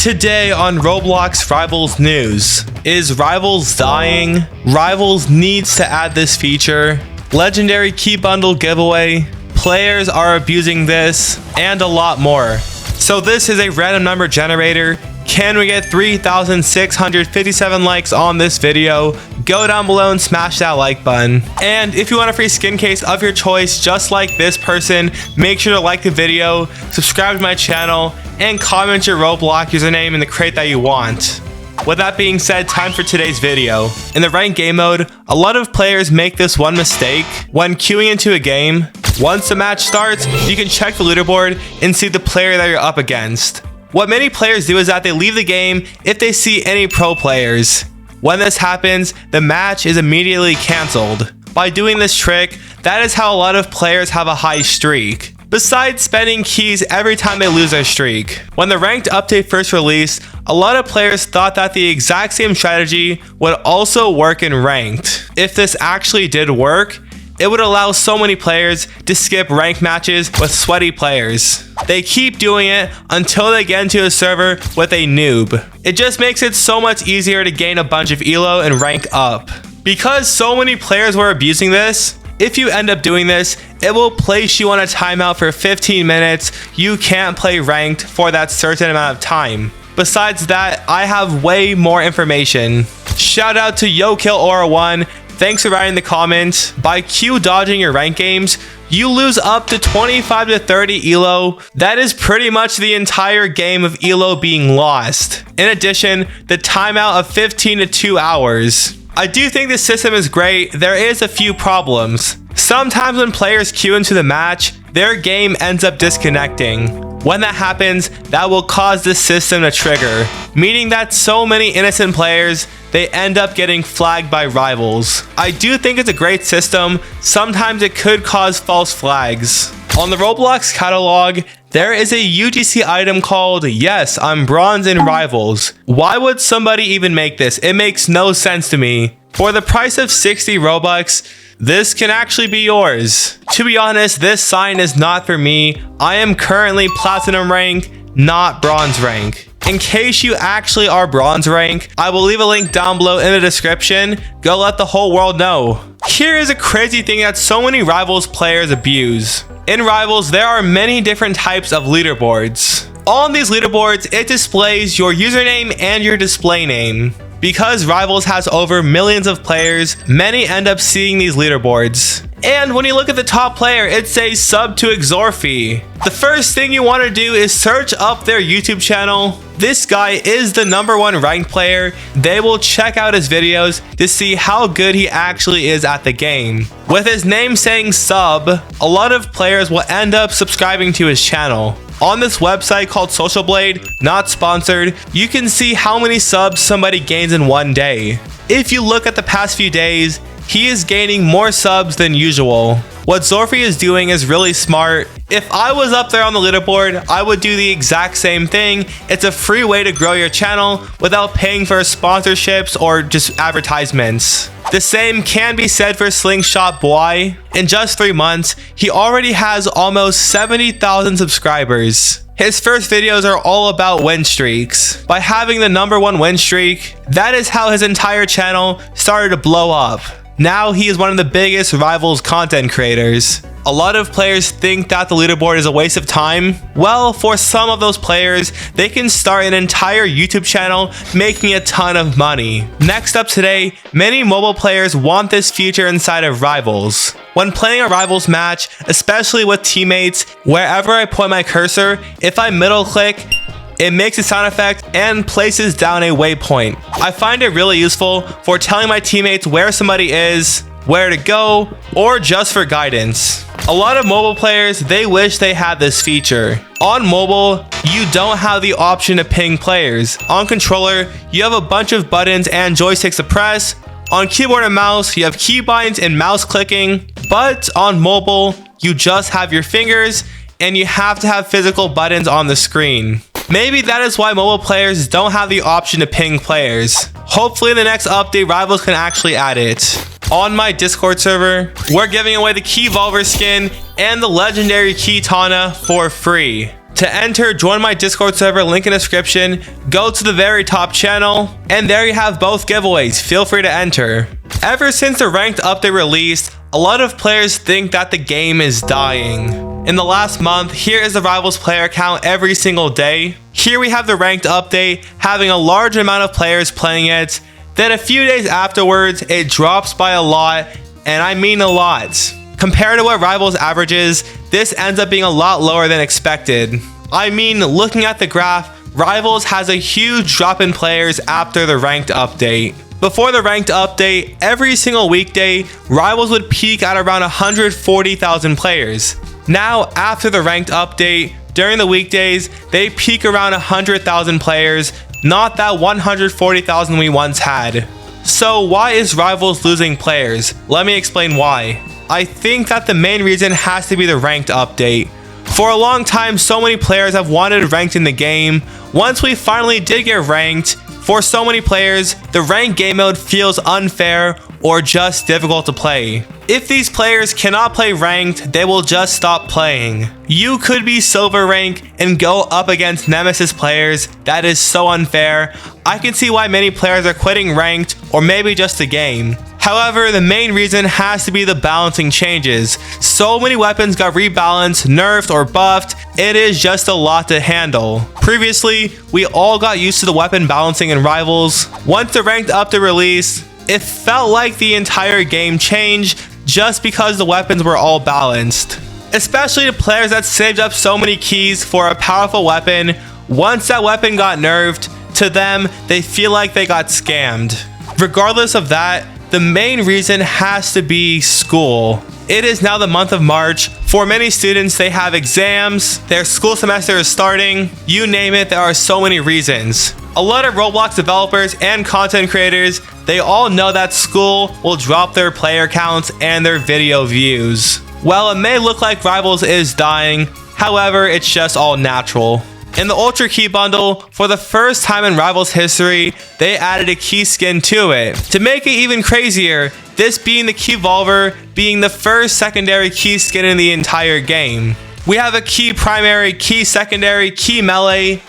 Today on Roblox Rivals News, is Rivals dying? Rivals needs to add this feature. Legendary key bundle giveaway. Players are abusing this, and a lot more. So this is a random number generator. Can we get 3,657 likes on this video? Go down below and smash that like button. And if you want a free skin case of your choice, just like this person, make sure to like the video, subscribe to my channel, and comment your Roblox username in the crate that you want. With that being said, time for today's video. In the ranked game mode, a lot of players make this one mistake when queuing into a game. Once the match starts, you can check the leaderboard and see the player that you're up against. What many players do is that they leave the game if they see any pro players. When this happens, the match is immediately cancelled. By doing this trick, that is how a lot of players have a high streak. Besides spending keys every time they lose their streak. When the ranked update first released, a lot of players thought that the exact same strategy would also work in ranked. If this actually did work, it would allow so many players to skip ranked matches with sweaty players. They keep doing it until they get into a server with a noob. It just makes it so much easier to gain a bunch of elo and rank up. Because so many players were abusing this, if you end up doing this, it will place you on a timeout for 15 minutes. You can't play ranked for that certain amount of time. Besides that, I have way more information. Shout out to YoKillAura1. Thanks for writing the comment. By Q dodging your rank games, you lose up to 25 to 30 elo. That is pretty much the entire game of elo being lost. In addition, the timeout of 15 to 2 hours. I do think this system is great. There is a few problems. Sometimes when players queue into the match, their game ends up disconnecting. When that happens, that will cause the system to trigger, meaning that so many innocent players, they end up getting flagged by rivals. I do think it's a great system. Sometimes it could cause false flags. On the Roblox catalog, there is a UGC item called Yes, I'm Bronze in Rivals. Why would somebody even make this? It makes no sense to me. For the price of 60 Robux, this can actually be yours. To be honest, this sign is not for me. I am currently Platinum rank, not Bronze rank. In case you actually are Bronze rank, I will leave a link down below in the description. Go let the whole world know. Here is a crazy thing that so many Rivals players abuse. In Rivals, there are many different types of leaderboards. On these leaderboards, it displays your username and your display name. Because Rivals has over millions of players, many end up seeing these leaderboards. And when you look at the top player, it says sub to Exorphy. The first thing you want to do is search up their YouTube channel. This guy is the #1 ranked player. They will check out his videos to see how good he actually is at the game. With his name saying sub, a lot of players will end up subscribing to his channel. On this website called Social Blade, not sponsored, you can see how many subs somebody gains in one day. If you look at the past few days, he is gaining more subs than usual. What Zorphy is doing is really smart. If I was up there on the leaderboard, I would do the exact same thing. It's a free way to grow your channel without paying for sponsorships or just advertisements. The same can be said for Slingshot Boy. In just 3 months, he already has almost 70,000 subscribers. His first videos are all about win streaks. By having the #1 win streak, that is how his entire channel started to blow up. Now he is one of the biggest Rivals content creators. A lot of players think that the leaderboard is a waste of time. Well, for some of those players, they can start an entire YouTube channel making a ton of money. Next up today, many mobile players want this feature inside of Rivals. When playing a Rivals match, especially with teammates, wherever I point my cursor, if I middle click, it makes a sound effect and places down a waypoint. I find it really useful for telling my teammates where somebody is, where to go, or just for guidance. A lot of mobile players, they wish they had this feature. On mobile, you don't have the option to ping players. On controller, you have a bunch of buttons and joysticks to press. On keyboard and mouse, you have keybinds and mouse clicking. But on mobile, you just have your fingers and you have to have physical buttons on the screen. Maybe that is why mobile players don't have the option to ping players. Hopefully in the next update, Rivals can actually add it. On my Discord server, we're giving away the Key Volver skin and the legendary Key Tana for free. To enter, join my Discord server, link in description, go to the very top channel, and there you have both giveaways. Feel free to enter. Ever since the ranked update released, a lot of players think that the game is dying. In the last month, here is the Rivals player count every single day. Here we have the ranked update having a large amount of players playing it. Then a few days afterwards, it drops by a lot, and I mean a lot. Compared to what Rivals averages, this ends up being a lot lower than expected. I mean, looking at the graph, Rivals has a huge drop in players after the ranked update. Before the ranked update, every single weekday, Rivals would peak at around 140,000 players. Now, after the ranked update, during the weekdays, they peak around 100,000 players, not that 140,000 we once had. So why is Rivals losing players? Let me explain why. I think that the main reason has to be the ranked update. For a long time, so many players have wanted ranked in the game. Once we finally did get ranked, for so many players, the ranked game mode feels unfair or just difficult to play. If these players cannot play ranked, they will just stop playing. You could be silver rank and go up against nemesis players. That is so unfair. I can see why many players are quitting ranked or maybe just the game. However, the main reason has to be the balancing changes. So many weapons got rebalanced, nerfed, or buffed. It is just a lot to handle. Previously, we all got used to the weapon balancing in Rivals. Once the ranked update released, it felt like the entire game changed just because the weapons were all balanced. Especially to players that saved up so many keys for a powerful weapon, once that weapon got nerfed, to them, they feel like they got scammed. Regardless of that, the main reason has to be school. It is now the month of March. For many students, they have exams, their school semester is starting, you name it, there are so many reasons. A lot of Roblox developers and content creators, they all know that school will drop their player counts and their video views. Well, it may look like Rivals is dying, however, it's just all natural. In the Ultra Key Bundle, for the first time in Rivals history, they added a key skin to it. To make it even crazier, this being the Key Volver being the first secondary key skin in the entire game. We have a key primary, key secondary, key melee,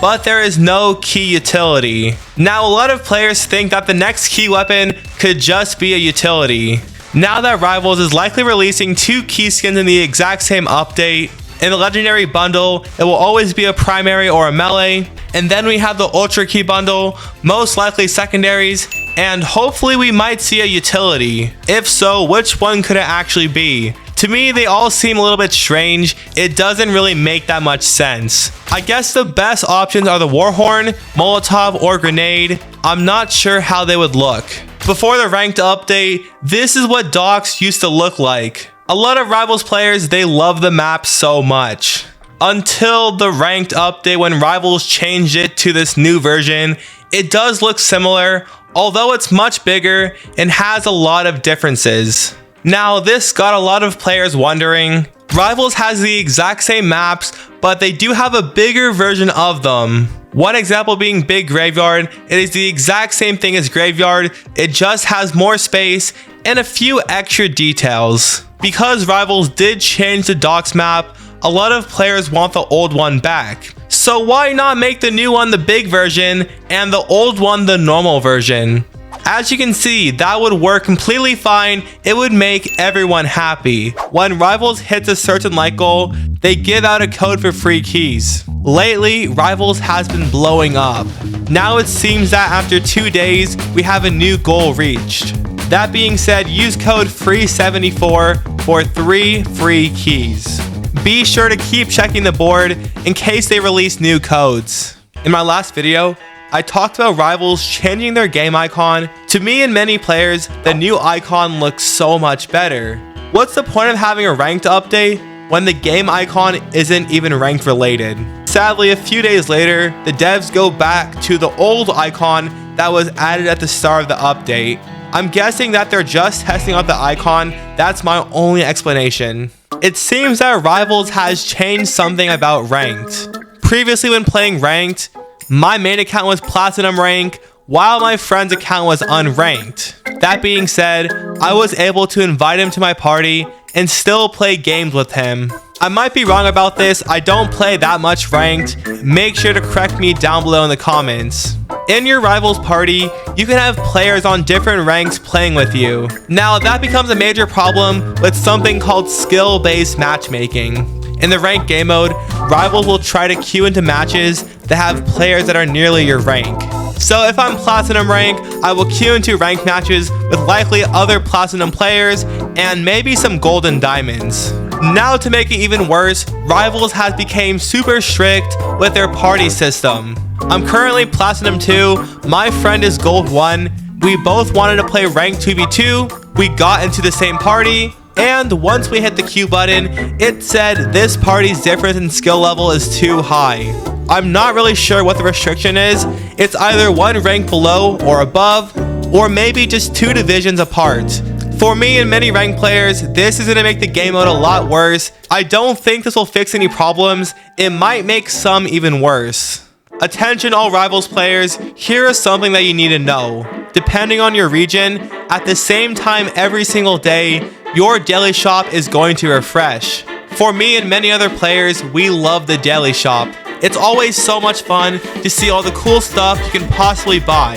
but there is no key utility. Now, a lot of players think that the next key weapon could just be a utility. Now that Rivals is likely releasing 2 key skins in the exact same update, in the Legendary Bundle, it will always be a primary or a melee. And then we have the Ultra Key Bundle, most likely secondaries, and hopefully we might see a utility. If so, which one could it actually be? To me, they all seem a little bit strange. It doesn't really make that much sense. I guess the best options are the Warhorn, Molotov, or Grenade. I'm not sure how they would look. Before the ranked update, this is what docks used to look like. A lot of Rivals players, they love the map so much. Until the ranked update when Rivals changed it to this new version, it does look similar, although it's much bigger and has a lot of differences. Now, this got a lot of players wondering. Rivals has the exact same maps, but they do have a bigger version of them. One example being Big Graveyard. It is the exact same thing as Graveyard, it just has more space and a few extra details. Because Rivals did change the docks map, a lot of players want the old one back. So why not make the new one the big version and the old one the normal version? As you can see, that would work completely fine. It would make everyone happy. When Rivals hits a certain like goal, they give out a code for free keys. Lately, Rivals has been blowing up. Now it seems that after 2 days, we have a new goal reached. That being said, use code FREE74 for 3 free keys. Be sure to keep checking the board in case they release new codes. In my last video, I talked about Rivals changing their game icon. To me and many players, the new icon looks so much better. What's the point of having a ranked update when the game icon isn't even ranked related? Sadly, a few days later, the devs go back to the old icon that was added at the start of the update. I'm guessing that they're just testing out the icon. That's my only explanation. It seems that Rivals has changed something about ranked. Previously when playing ranked, my main account was platinum rank, while my friend's account was unranked. That being said, I was able to invite him to my party and still play games with him. I might be wrong about this. I don't play that much ranked. Make sure to correct me down below in the comments. In your rivals party, you can have players on different ranks playing with you. Now, that becomes a major problem with something called skill-based matchmaking. In the ranked game mode, rivals will try to queue into matches that have players that are nearly your rank. So if I'm platinum rank, I will queue into ranked matches with likely other platinum players and maybe some gold and diamonds. Now to make it even worse, Rivals has become super strict with their party system. I'm currently Platinum 2, my friend is Gold 1, we both wanted to play Rank 2v2, we got into the same party, and once we hit the Q button, it said this party's difference in skill level is too high. I'm not really sure what the restriction is, it's either one rank below or above, or maybe just 2 divisions apart. For me and many ranked players, this is going to make the game mode a lot worse. I don't think this will fix any problems, it might make some even worse. Attention all Rivals players, here is something that you need to know. Depending on your region, at the same time every single day, your daily shop is going to refresh. For me and many other players, we love the daily shop. It's always so much fun to see all the cool stuff you can possibly buy.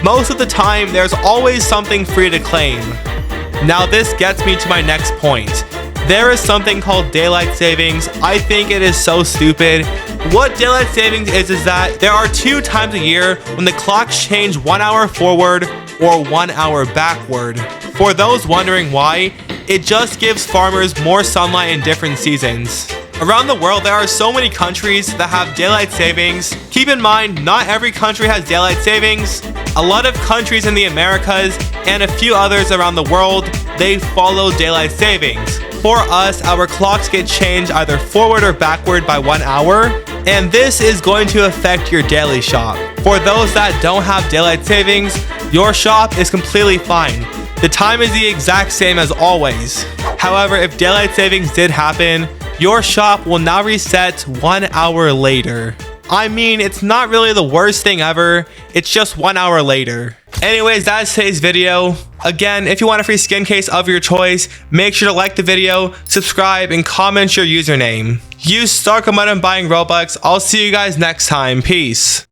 Most of the time, there's always something free to claim. Now this gets me to my next point. There is something called daylight savings. I think it is so stupid. What daylight savings is that there are 2 times a year when the clocks change 1 hour forward or 1 hour backward. For those wondering why, it just gives farmers more sunlight in different seasons. Around the world, there are so many countries that have daylight savings. Keep in mind, not every country has daylight savings. A lot of countries in the Americas and a few others around the world, they follow daylight savings. For us, our clocks get changed either forward or backward by 1 hour, and this is going to affect your daily shop. For those that don't have daylight savings, your shop is completely fine. The time is the exact same as always. However, if daylight savings did happen, your shop will now reset 1 hour later. I mean, it's not really the worst thing ever, it's just 1 hour later. Anyways, that's today's video. Again, if you want a free skin case of your choice, make sure to like the video, subscribe, and comment your username. Use Star Command when buying Robux. I'll see you guys next time. Peace.